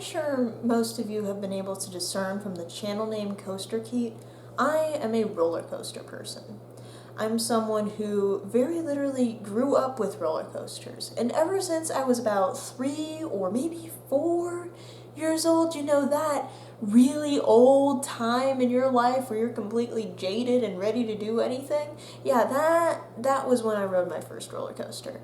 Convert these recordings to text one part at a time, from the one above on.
sure most of you have been able to discern from the channel name Coaster Keat, I am a roller coaster person. I'm someone who very literally grew up with roller coasters, and ever since I was about 3 or maybe 4 years old, you know, that really old time in your life where you're completely jaded and ready to do anything, yeah, that was when I rode my first roller coaster.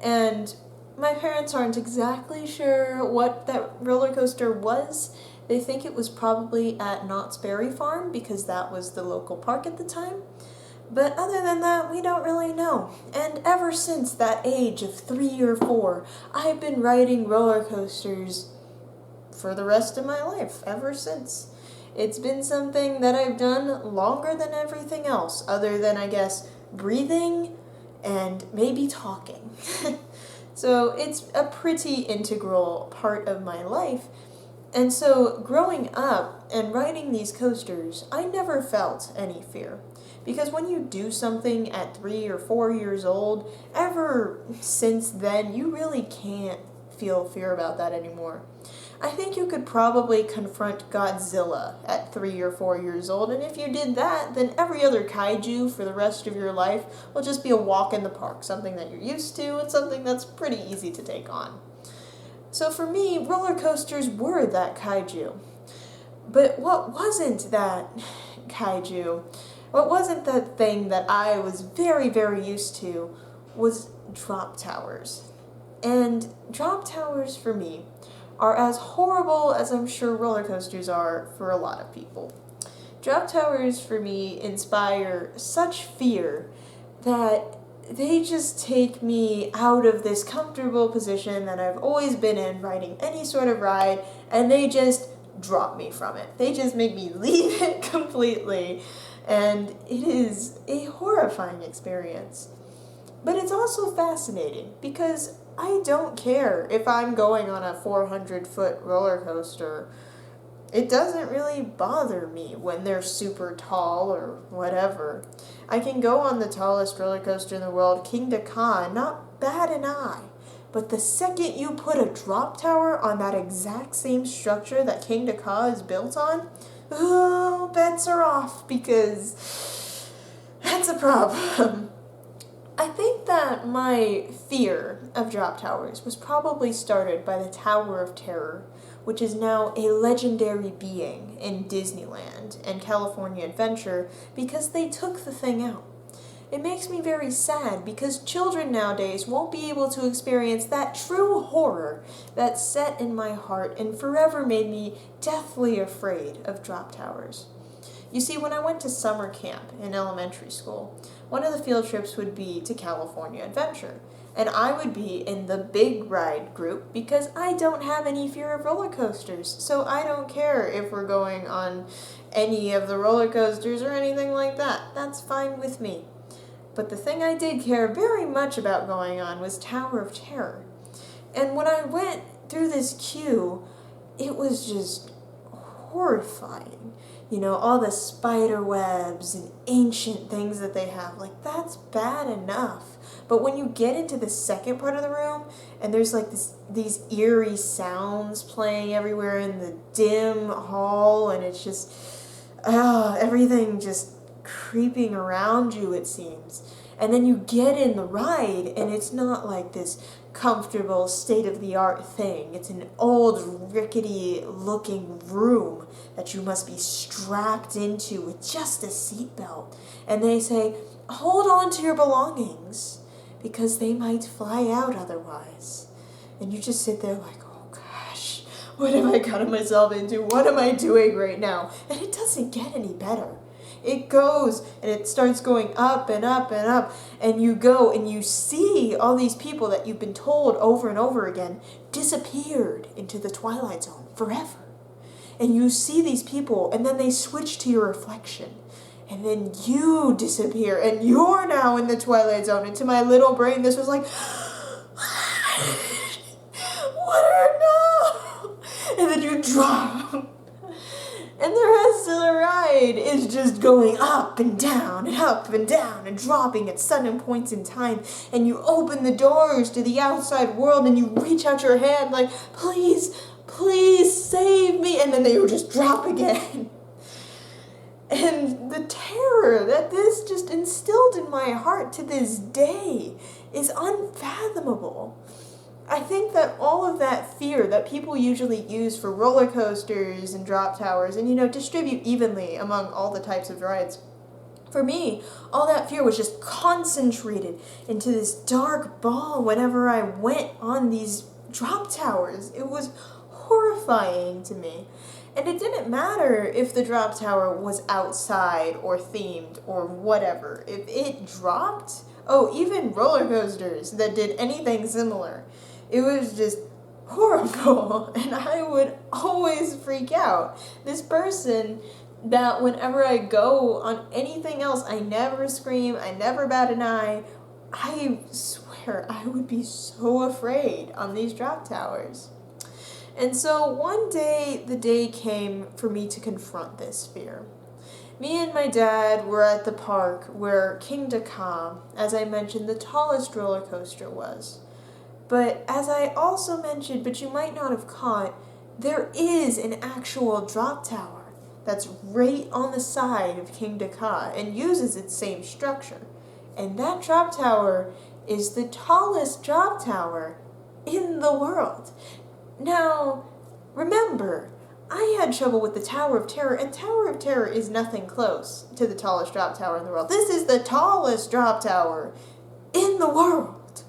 And my parents aren't exactly sure what that roller coaster was. They think it was probably at Knott's Berry Farm because that was the local park at the time. But other than that, we don't really know. And ever since that age of 3 or 4, I've been riding roller coasters for the rest of my life, ever since. It's been something that I've done longer than everything else, other than, I guess, breathing and maybe talking. So it's a pretty integral part of my life. And so growing up and riding these coasters, I never felt any fear. Because when you do something at 3 or 4 years old, ever since then, you really can't feel fear about that anymore. I think you could probably confront Godzilla at 3 or 4 years old, and if you did that, then every other kaiju for the rest of your life will just be a walk in the park, something that you're used to and something that's pretty easy to take on. So for me, roller coasters were that kaiju. But what wasn't that kaiju, what wasn't that thing that I was very, very used to, was drop towers. And drop towers for me are as horrible as I'm sure roller coasters are for a lot of people. Drop towers for me inspire such fear that they just take me out of this comfortable position that I've always been in riding any sort of ride, and they just drop me from it. They just make me leave it completely, and it is a horrifying experience. But it's also fascinating because I don't care if I'm going on a 400-foot roller coaster. It doesn't really bother me when they're super tall or whatever. I can go on the tallest roller coaster in the world, King Ka, and not bat an eye. But the second you put a drop tower on that exact same structure that King Ka is built on, oh, bets are off because that's a problem. I think that my fear of drop towers was probably started by the Tower of Terror, which is now a legendary being in Disneyland and California Adventure because they took the thing out. It makes me very sad because children nowadays won't be able to experience that true horror that set in my heart and forever made me deathly afraid of drop towers. You see, when I went to summer camp in elementary school, one of the field trips would be to California Adventure, and I would be in the big ride group because I don't have any fear of roller coasters, so I don't care if we're going on any of the roller coasters or anything like that. That's fine with me. But the thing I did care very much about going on was Tower of Terror. And when I went through this queue, it was just horrifying. You know, all the spider webs and ancient things that they have, like, that's bad enough. But when you get into the second part of the room, and there's like these eerie sounds playing everywhere in the dim hall, and it's just, everything just creeping around you, it seems. And then you get in the ride, and it's not like this comfortable, state-of-the-art thing. It's an old, rickety-looking room that you must be strapped into with just a seatbelt. And they say, hold on to your belongings, because they might fly out otherwise. And you just sit there like, oh gosh, what have I gotten myself into? What am I doing right now? And it doesn't get any better. It goes and it starts going up and up and up, and you go and you see all these people that you've been told over and over again disappeared into the Twilight Zone forever. And you see these people, and then they switch to your reflection, and then you disappear, and you're now in the Twilight Zone. And to my little brain, this was like, what no? And then you drop. And the rest of the ride is just going up and down and up and down and dropping at sudden points in time. And you open the doors to the outside world and you reach out your hand like, please, please and they would just drop again. And the terror that this just instilled in my heart to this day is unfathomable. I think that all of that fear that people usually use for roller coasters and drop towers and, distribute evenly among all the types of rides, for me, all that fear was just concentrated into this dark ball whenever I went on these drop towers. It was horrifying to me. And it didn't matter if the drop tower was outside or themed or whatever. If it dropped, even roller coasters that did anything similar, it was just horrible. And I would always freak out. This person that whenever I go on anything else, I never scream, I never bat an eye. I swear I would be so afraid on these drop towers. And so one day, the day came for me to confront this fear. Me and my dad were at the park where King Dakar, as I mentioned, the tallest roller coaster was. But as I also mentioned, but you might not have caught, there is an actual drop tower that's right on the side of King Dakar and uses its same structure. And that drop tower is the tallest drop tower in the world. Now, remember, I had trouble with the Tower of Terror, and Tower of Terror is nothing close to the tallest drop tower in the world. This is the tallest drop tower in the world.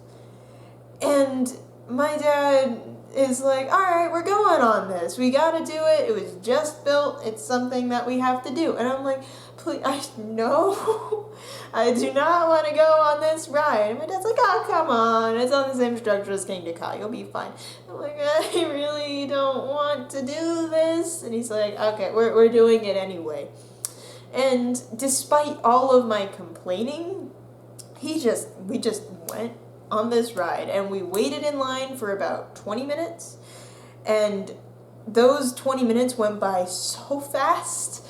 And my dad is like, all right, we're going on this. We got to do it. It was just built. It's something that we have to do. And I'm like, please, no, I do not want to go on this ride. And my dad's like, oh, come on. It's on the same structure as King Dakar. You'll be fine. I'm like, I really don't want to do this. And he's like, okay, we're doing it anyway. And despite all of my complaining, we just went on this ride, and we waited in line for about 20 minutes, and those 20 minutes went by so fast,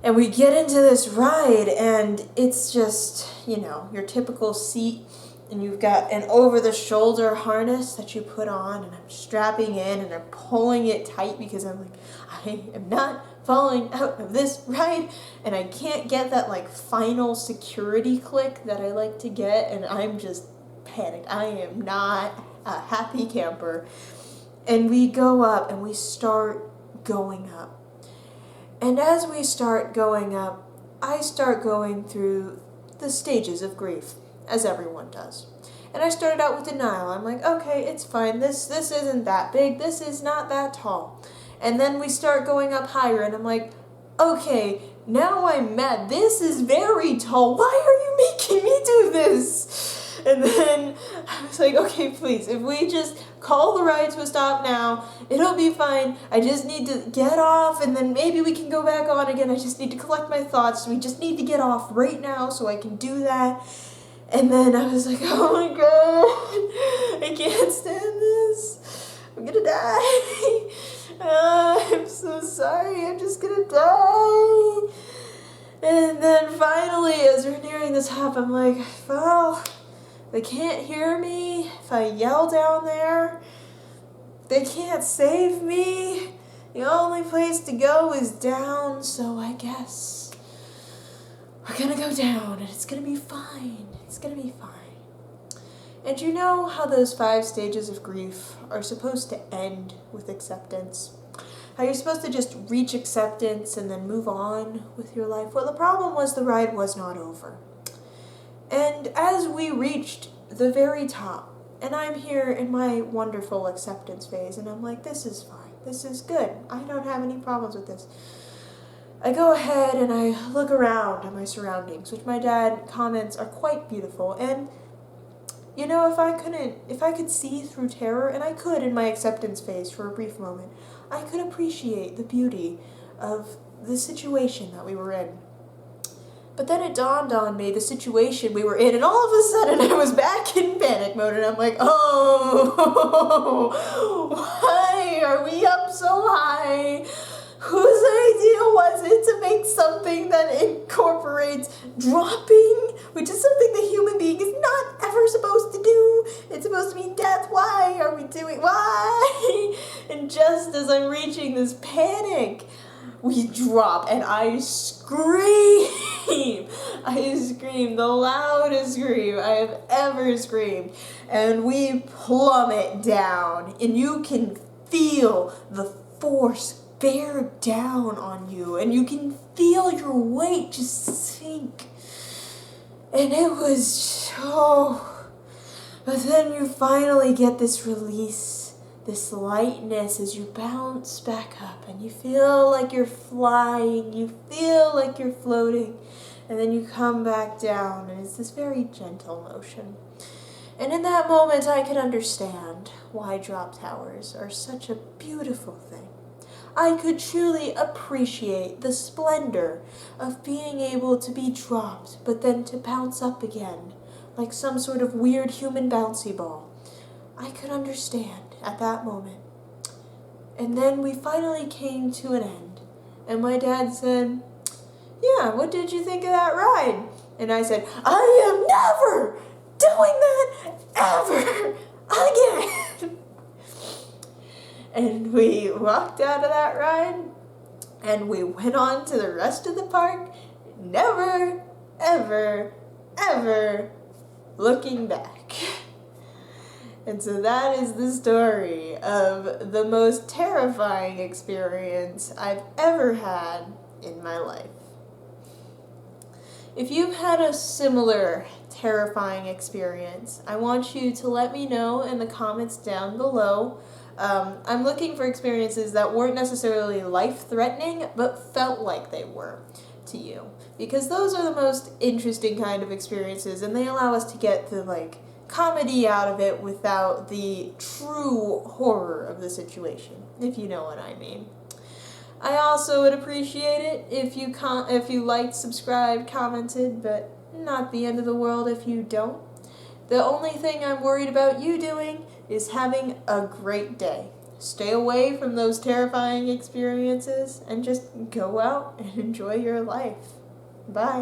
and we get into this ride, and it's just, your typical seat, and you've got an over-the-shoulder harness that you put on, and I'm strapping in, and I'm pulling it tight because I'm like, I am not falling out of this ride, and I can't get that, final security click that I like to get, and I'm just panicked. I am not a happy camper. And we go up and we start going up. And as we start going up, I start going through the stages of grief, as everyone does. And I started out with denial. I'm like, okay, it's fine. This isn't that big. This is not that tall. And then we start going up higher, and I'm like, okay, now I'm mad. This is very tall. Why are you making me do this? And then I was like, okay, please, if we just call the ride to a stop now, it'll be fine. I just need to get off, and then maybe we can go back on again. I just need to collect my thoughts. We just need to get off right now so I can do that. And then I was like, oh my God, I can't stand this. I'm gonna die. I'm so sorry. I'm just gonna die. And then finally, as we're nearing the top, I'm like, well, they can't hear me if I yell down there. They can't save me. The only place to go is down, so I guess we're gonna go down, and it's gonna be fine. It's gonna be fine. And you know how those 5 stages of grief are supposed to end with acceptance? How you're supposed to just reach acceptance and then move on with your life? Well, the problem was the ride was not over. And as we reached the very top, and I'm here in my wonderful acceptance phase, and I'm like, this is fine. This is good. I don't have any problems with this. I go ahead and I look around at my surroundings, which my dad comments are quite beautiful. And, if I could see through terror, and I could in my acceptance phase for a brief moment, I could appreciate the beauty of the situation that we were in. But then it dawned on me the situation we were in, and all of a sudden I was back in panic mode, and I'm like, oh, why are we up so high? Whose idea was it to make something that incorporates dropping, which is something the human being is not ever supposed to do? It's supposed to mean death. Why are we doing, why? And just as I'm reaching this panic, we drop and I scream. I scream the loudest scream I have ever screamed. And we plummet down and you can feel the force bear down on you and you can feel your weight just sink. And it was so... But then you finally get this release, this lightness as you bounce back up and you feel like you're flying, you feel like you're floating, and then you come back down and it's this very gentle motion. And in that moment I could understand why drop towers are such a beautiful thing. I could truly appreciate the splendor of being able to be dropped but then to bounce up again like some sort of weird human bouncy ball. I could understand at that moment. And then we finally came to an end. And my dad said, yeah, what did you think of that ride? And I said, I am never doing that ever again. And we walked out of that ride and we went on to the rest of the park, never, ever, ever looking back. And so that is the story of the most terrifying experience I've ever had in my life. If you've had a similar terrifying experience, I want you to let me know in the comments down below. I'm looking for experiences that weren't necessarily life-threatening, but felt like they were to you. Because those are the most interesting kind of experiences, and they allow us to get the, comedy out of it without the true horror of the situation, if you know what I mean. I also would appreciate it if you liked, subscribed, commented, but not the end of the world if you don't. The only thing I'm worried about you doing is having a great day. Stay away from those terrifying experiences and just go out and enjoy your life. Bye.